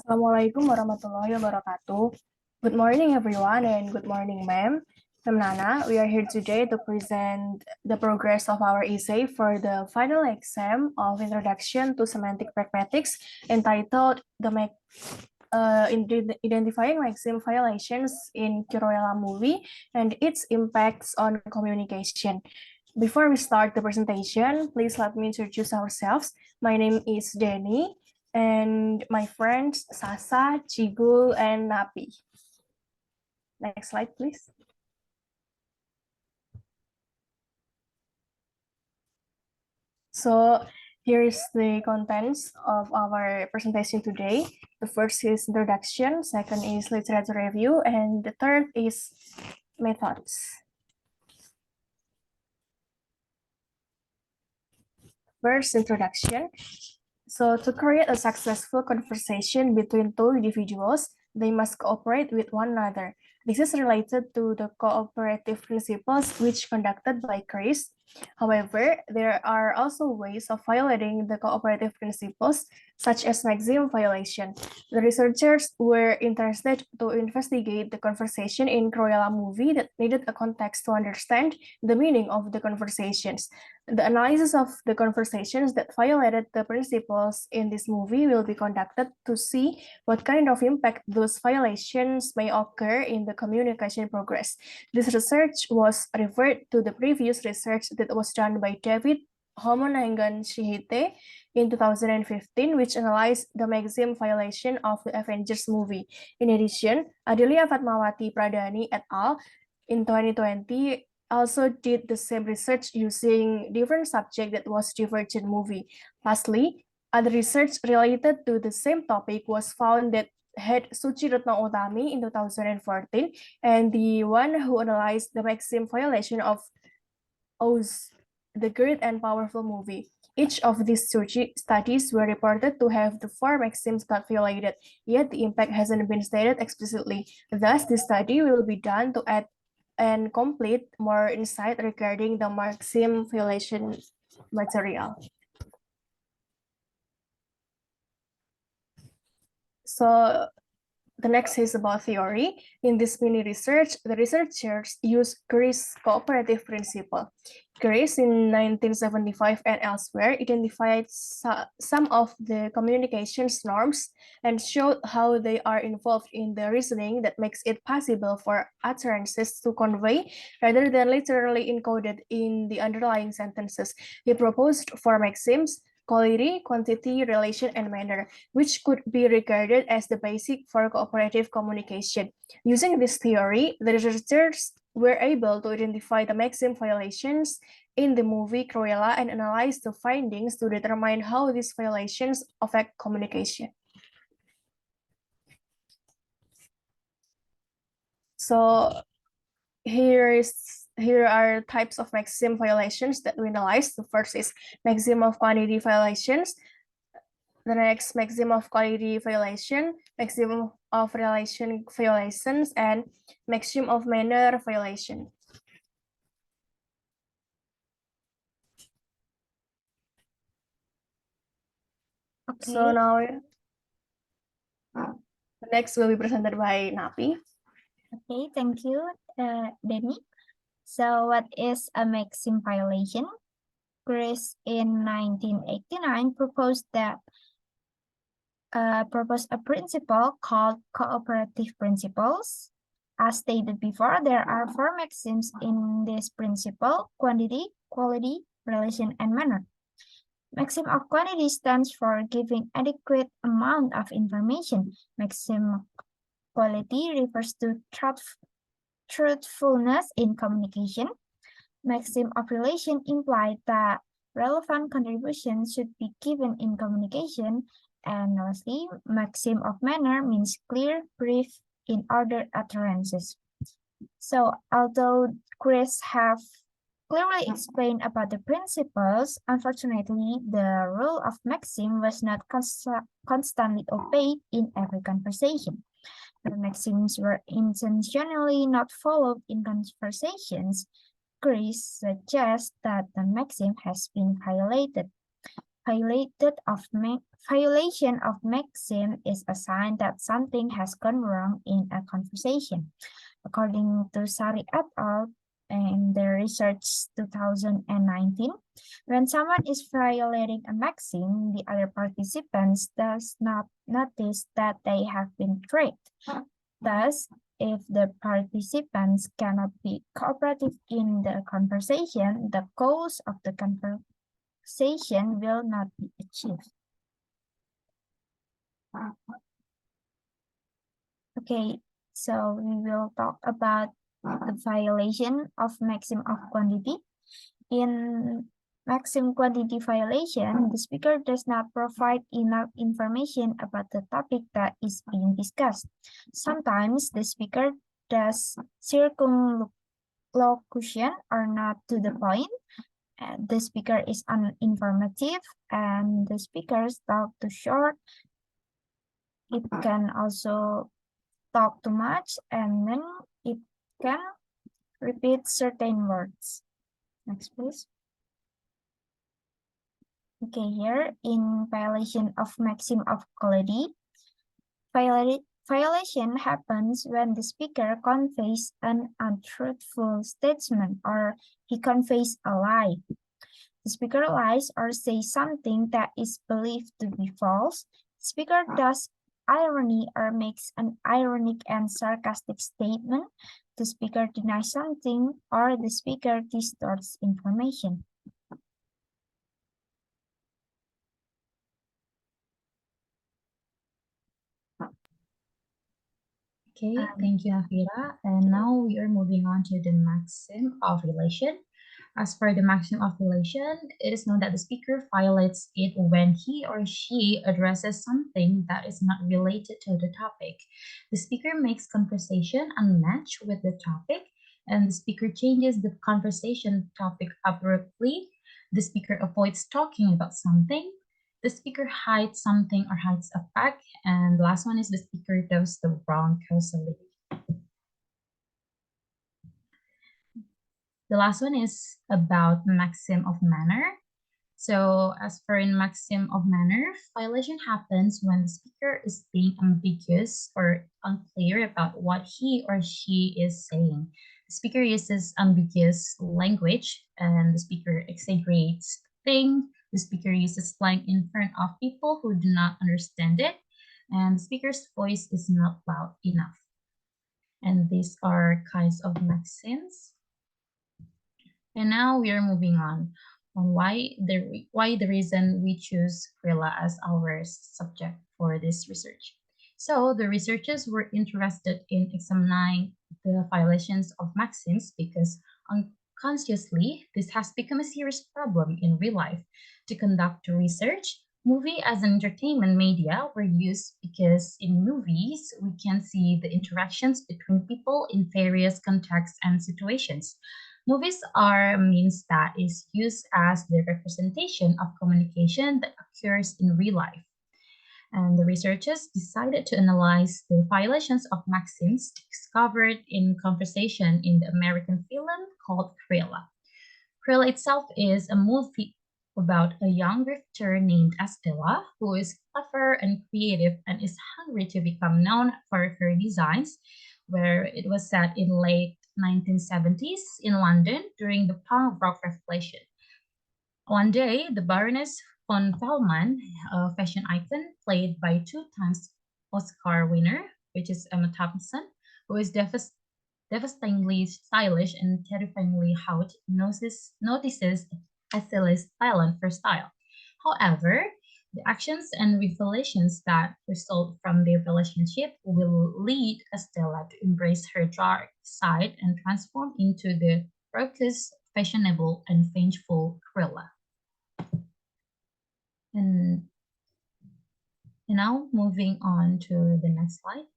Assalamualaikum warahmatullahi wabarakatuh. Good morning, everyone, and good morning, ma'am. I'm Nana. We are here today to present the progress of our essay for the final exam of Introduction to Semantic Pragmatics entitled Identifying Maxim Violations in Cruella movie and its impacts on communication. Before we start the presentation, please let me introduce ourselves. My name is Denny, and my friends Sasa, Chigul, and Napi. Next slide, please. So here's the contents of our presentation today. The first is introduction, second is literature review, and the third is methods. First, introduction. So to create a successful conversation between two individuals, they must cooperate with one another. This is related to the cooperative principles which conducted by Chris. However, there are also ways of violating the cooperative principles, such as Maxim violation. The researchers were interested to investigate the conversation in Cruella movie that needed a context to understand the meaning of the conversations. The analysis of the conversations that violated the principles in this movie will be conducted to see what kind of impact those violations may occur in the communication progress. This research was referred to the previous research that was done by David Homonangan Shihite in 2015, which analyzed the Maxim violation of the Avengers movie. In addition, Adelia Fatmawati Pradani et al. In 2020 also did the same research using different subject that was Divergent movie. Lastly, other research related to the same topic was found that had Suci Retno Utami in 2014, and the one who analyzed the Maxim violation of Oz, the Great and Powerful movie. Each of these studies were reported to have the four maxims got violated, yet the impact hasn't been stated explicitly. Thus, this study will be done to add and complete more insight regarding the Maxim violation material. So the next is about theory. In this mini research, the researchers use Gray's cooperative principle. Grace in 1975 and elsewhere identified some of the communications norms and showed how they are involved in the reasoning that makes it possible for utterances to convey rather than literally encoded in the underlying sentences. He proposed four maxims: quality, quantity, relation, and manner, which could be regarded as the basic for cooperative communication. Using this theory, the researchers were able to identify the Maxim violations in the movie Cruella and analyze the findings to determine how these violations affect communication. So here are types of Maxim violations that we analyzed. The first is Maxim of quantity violations. The next, Maxim of quality violation, Maxim of relation violations, and Maxim of manner violation. Okay. So now the next will be presented by Napi. Okay, thank you, Denny. So what is a Maxim violation? Chris in 1989 proposed a principle called cooperative principles. As stated before, there are four maxims in this principle: quantity, quality, relation, and manner. Maxim of quantity stands for giving adequate amount of information. Maxim quality refers to truthfulness in communication. Maxim of relation implies that relevant contributions should be given in communication. And lastly, maxim of manner means clear, brief, in order utterances. So although Chris have clearly explained about the principles, unfortunately, the rule of maxim was not constantly obeyed in every conversation. The maxims were intentionally not followed in conversations. Chris suggests that the maxim has been violated. violation of maxim is a sign that something has gone wrong in a conversation. According to Sari et al. In their research 2019, when someone is violating a maxim, the other participants does not notice that they have been tricked. Thus, if the participants cannot be cooperative in the conversation, the goals of the conversation will not be achieved. Okay, so we will talk about the violation of maxim of quantity. In maxim quantity violation, the speaker does not provide enough information about the topic that is being discussed. Sometimes the speaker does circumlocution or not to the point. And the speaker is uninformative and the speakers talk too short. It can also talk too much and then it can repeat certain words. Next, please. Okay, here in violation of maxim of quality, violation happens when the speaker conveys an untruthful statement or he conveys a lie. The speaker lies or says something that is believed to be false. The speaker does irony or makes an ironic and sarcastic statement. The speaker denies something or the speaker distorts information. Okay, thank you, Afira. And now we are moving on to the maxim of relation. As for the maxim of relation, it is known that the speaker violates it when he or she addresses something that is not related to the topic. The speaker makes conversation unmatched with the topic, and the speaker changes the conversation topic abruptly. The speaker avoids talking about something. The speaker hides something or hides a fact. And the last one is the speaker does the wrong causality. The last one is about maxim of manner. So as for in maxim of manner, violation happens when the speaker is being ambiguous or unclear about what he or she is saying. The speaker uses ambiguous language and the speaker exaggerates things. The speaker uses slang in front of people who do not understand it. And the speaker's voice is not loud enough. And these are kinds of maxims. And now we are moving on why the reason we choose Cruella as our subject for this research. So the researchers were interested in examining the violations of maxims because unconsciously this has become a serious problem in real life. To conduct research, movie as an entertainment media were used because in movies we can see the interactions between people in various contexts and situations. Movies are means that is used as the representation of communication that occurs in real life. And the researchers decided to analyze the violations of maxims discovered in conversation in the American film called Cruella. Cruella itself is a movie about a young grifter named Estella who is clever and creative and is hungry to become known for her designs, where it was set in late 1970s in London during the punk rock revolution. One day, the Baroness von Fellman, a fashion icon played by two times Oscar winner, which is Emma Thompson, who is devastatingly stylish and terrifyingly hot, notices Estella's talent for style. However, the actions and revelations that result from their relationship will lead Estella to embrace her dark side and transform into the raucous, fashionable, and vengeful Cruella. And now moving on to the next slide.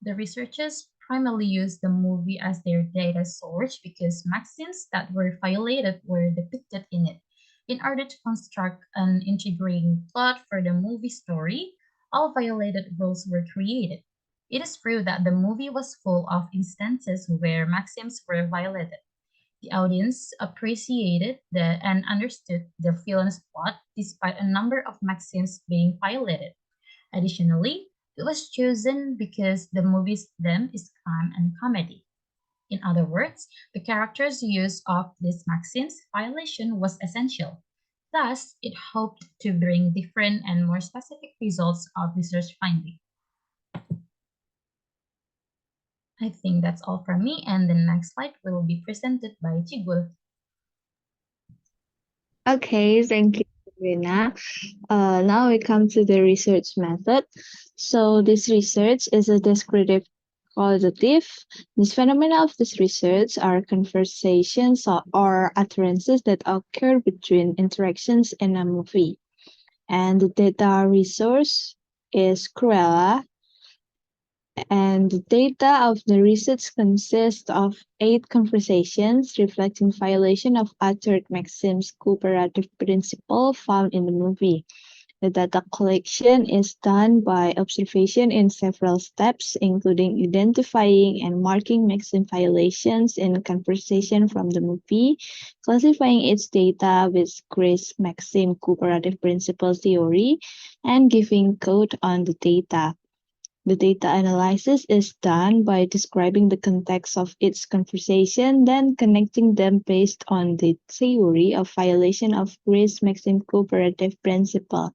The researchers primarily used the movie as their data source because maxims that were violated were depicted in it. In order to construct an integrating plot for the movie story, all violated rules were created. It is true that the movie was full of instances where maxims were violated. The audience appreciated and understood the villain's plot despite a number of maxims being violated. Additionally, it was chosen because the movie's theme is crime and comedy. In other words, the character's use of these maxims violation was essential. Thus, it hoped to bring different and more specific results of research finding. I think that's all from me, and the next slide will be presented by Chigul. Okay, thank you, Rina. Now we come to the research method. So this research is a descriptive qualitative. This phenomena of this research are conversations or utterances that occur between interactions in a movie. And the data resource is Cruella. And the data of the research consists of 8 conversations reflecting violation of uttered Maxim's cooperative principle found in the movie. The data collection is done by observation in several steps, including identifying and marking Maxim violations in conversation from the movie, classifying its data with Grace Maxim cooperative principle theory, and giving code on the data. The data analysis is done by describing the context of each conversation, then connecting them based on the theory of violation of Grace Maxim cooperative principle.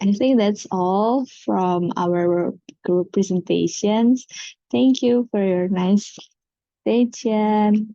I think that's all from our group presentations. Thank you for your nice attention.